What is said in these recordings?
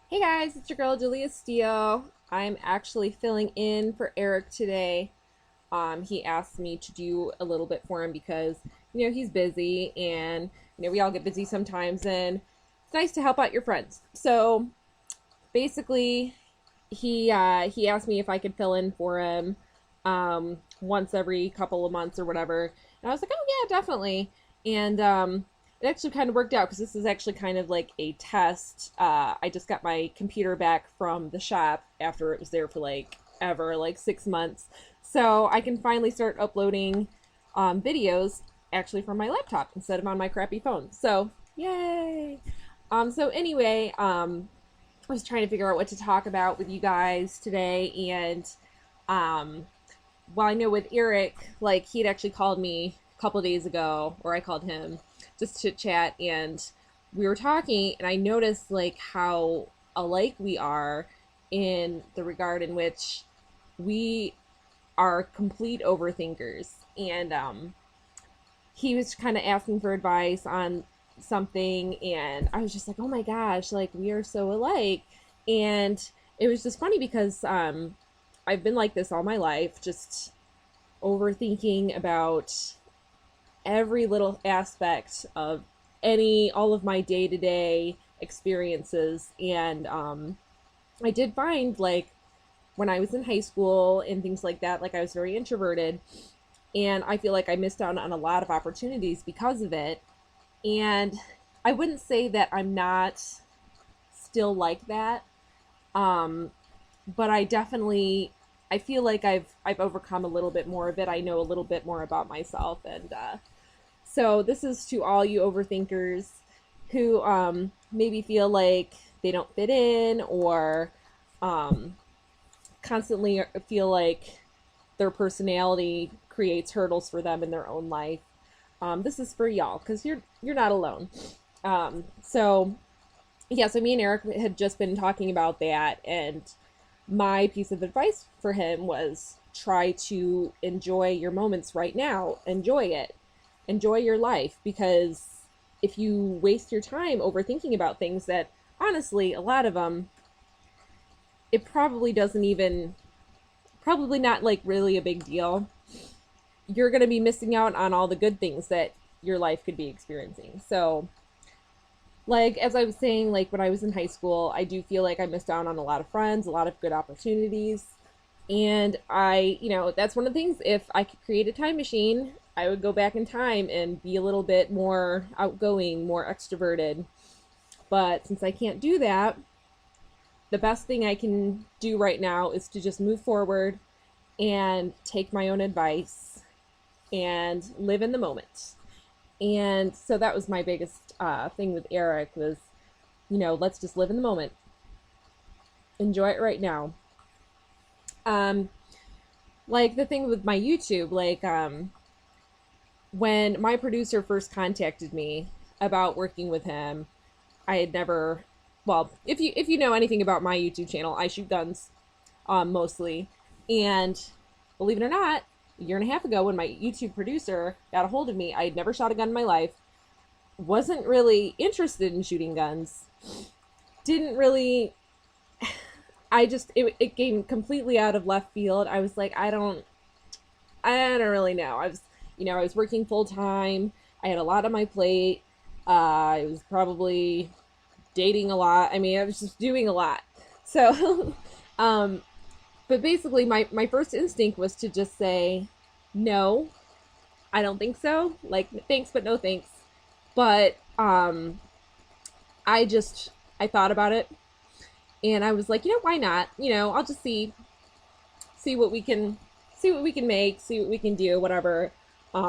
Hey guys, it's your girl Julia Steele. I'm actually filling in for Eric today. He asked me to do a little bit for him because, he's busy and, we all get busy sometimes and it's nice to help out your friends. So basically, he asked me if I could fill in for him once every couple of months or whatever. And I was like, oh yeah, definitely. And it actually kind of worked out because this is actually kind of like a test. I just got my computer back from the shop after it was there for like ever, like 6 months. So I can finally start uploading videos actually from my laptop instead of on my crappy phone. So yay! So anyway, I was trying to figure out what to talk about with you guys today, and um, well, I know with Eric, like he'd actually called me a couple days ago, or I called him just to chat, and we were talking, and I noticed like how alike we are in the regard in which we are complete overthinkers, and he was kind of asking for advice on something, and I was just like, oh my gosh, like we are so alike. And it was just funny because I've been like this all my life, just overthinking about every little aspect of all of my day-to-day experiences. And I did find, like, when I was in high school and things like that, like I was very introverted, and I feel like I missed out on a lot of opportunities because of it. And I wouldn't say that I'm not still like that, um, but I feel like I've overcome a little bit more of it. I know a little bit more about myself, and so this is to all you overthinkers who maybe feel like they don't fit in, or um, constantly feel like their personality creates hurdles for them in their own life. This is for y'all because you're not alone. So yeah, so me and Eric had just been talking about that, and my piece of advice for him was try to enjoy your moments right now. Enjoy it. Enjoy your life, because if you waste your time overthinking about things that honestly, a lot of them, it probably doesn't even, probably not like really a big deal. You're going to be missing out on all the good things that your life could be experiencing. So, like, as I was saying, like when I was in high school, I do feel like I missed out on a lot of friends, a lot of good opportunities. And that's one of the things. If I could create a time machine, I would go back in time and be a little bit more outgoing, more extroverted. But since I can't do that, the best thing I can do right now is to just move forward and take my own advice and live in the moment. And so that was my biggest thing with Eric was, let's just live in the moment. Enjoy it right now. Um, like the thing with my YouTube, like when my producer first contacted me about working with him, I had never, well, if you know anything about my YouTube channel, I shoot guns mostly. And believe it or not, a year and a half ago when my YouTube producer got a hold of me, I had never shot a gun in my life, wasn't really interested in shooting guns, didn't really, it came completely out of left field. I was like, I don't really know. I was working full time. I had a lot on my plate. I was probably dating a lot. I mean, I was just doing a lot. So, but basically, my first instinct was to just say, no, I don't think so. Like, thanks, but no thanks. But I thought about it, and I was like, why not? I'll just see what we can make, see what we can do, whatever. I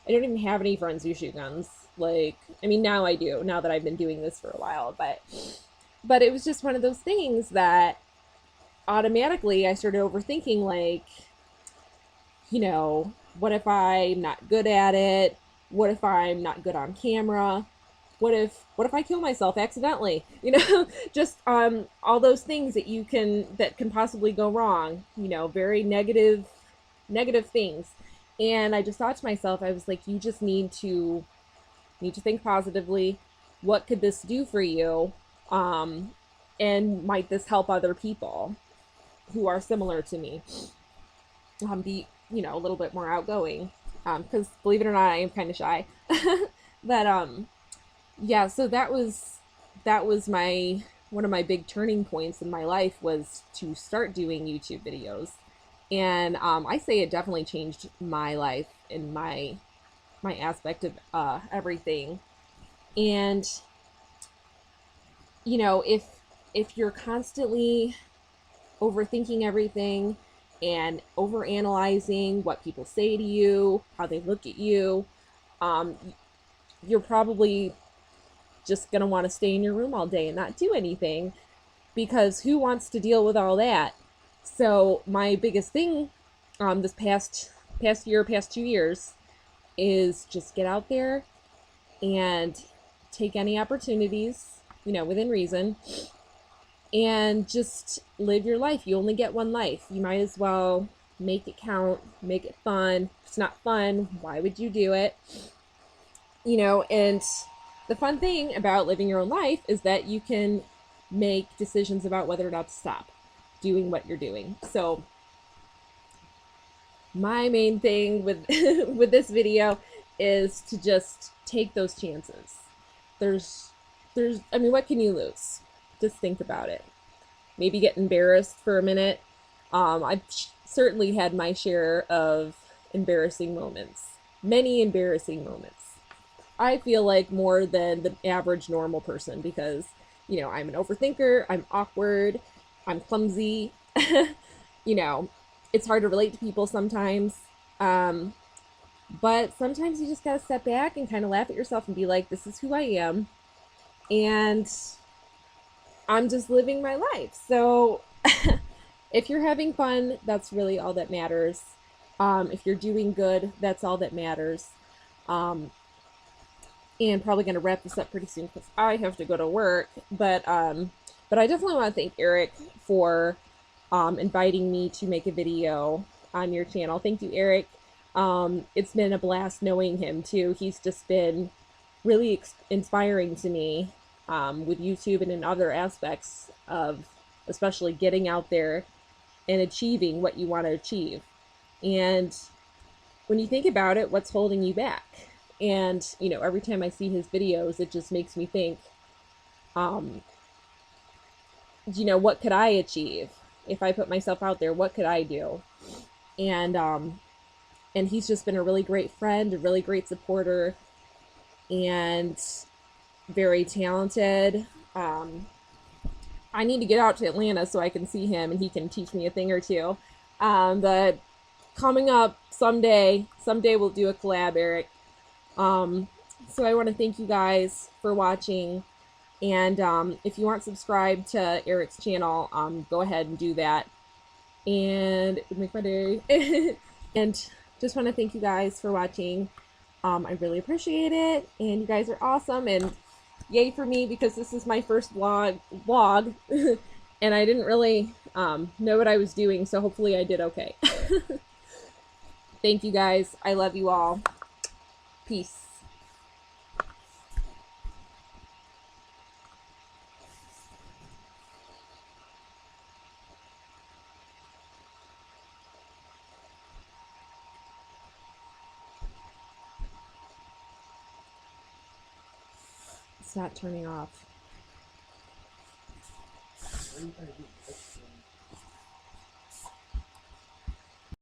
don't even have any friends who shoot guns. Like, I mean, now I do, now that I've been doing this for a while, but it was just one of those things that automatically I started overthinking, like, what if I'm not good at it? What if I'm not good on camera? What if I kill myself accidentally? Just all those things that can possibly go wrong, very negative things. And I just thought to myself, I was like, you just need to think positively. What could this do for you? and might this help other people who are similar to me, be, a little bit more outgoing, because believe it or not, I am kind of shy. But yeah, so that was my one of my big turning points in my life, was to start doing YouTube videos. And I say it definitely changed my life and my aspect of everything. And if you're constantly overthinking everything and overanalyzing what people say to you, how they look at you, um, you're probably just gonna want to stay in your room all day and not do anything, because who wants to deal with all that? So my biggest thing, this past 2 years, is just get out there and take any opportunities, within reason, and just live your life. You only get one life. You might as well make it count, make it fun. If it's not fun, why would you do it? And the fun thing about living your own life is that you can make decisions about whether or not to stop doing what you're doing. So my main thing with with this video is to just take those chances. There's what can you lose? Just think about it. Maybe get embarrassed for a minute. I've certainly had my share of embarrassing moments, many embarrassing moments. I feel like more than the average normal person, because, I'm an overthinker, I'm awkward, I'm clumsy, you know, it's hard to relate to people sometimes. But sometimes you just gotta step back and kind of laugh at yourself and be like, this is who I am. And I'm just living my life. So if you're having fun, that's really all that matters. If you're doing good, that's all that matters. And probably going to wrap this up pretty soon because I have to go to work. But I definitely want to thank Eric for inviting me to make a video on your channel. Thank you, Eric. It's been a blast knowing him too. He's just been really inspiring to me with YouTube and in other aspects of especially getting out there and achieving what you want to achieve. And when you think about it, what's holding you back? And, every time I see his videos, it just makes me think, what could I achieve if I put myself out there? What could I do? And he's just been a really great friend, a really great supporter, and very talented. I need to get out to Atlanta so I can see him and he can teach me a thing or two. But coming up someday we'll do a collab, Eric. So I want to thank you guys for watching. And if you aren't subscribed to Eric's channel, go ahead and do that. And it would make my day. And just want to thank you guys for watching. I really appreciate it. And you guys are awesome. And yay for me, because this is my first vlog. And I didn't really know what I was doing. So hopefully I did okay. Thank you guys. I love you all. Peace. It's not turning off.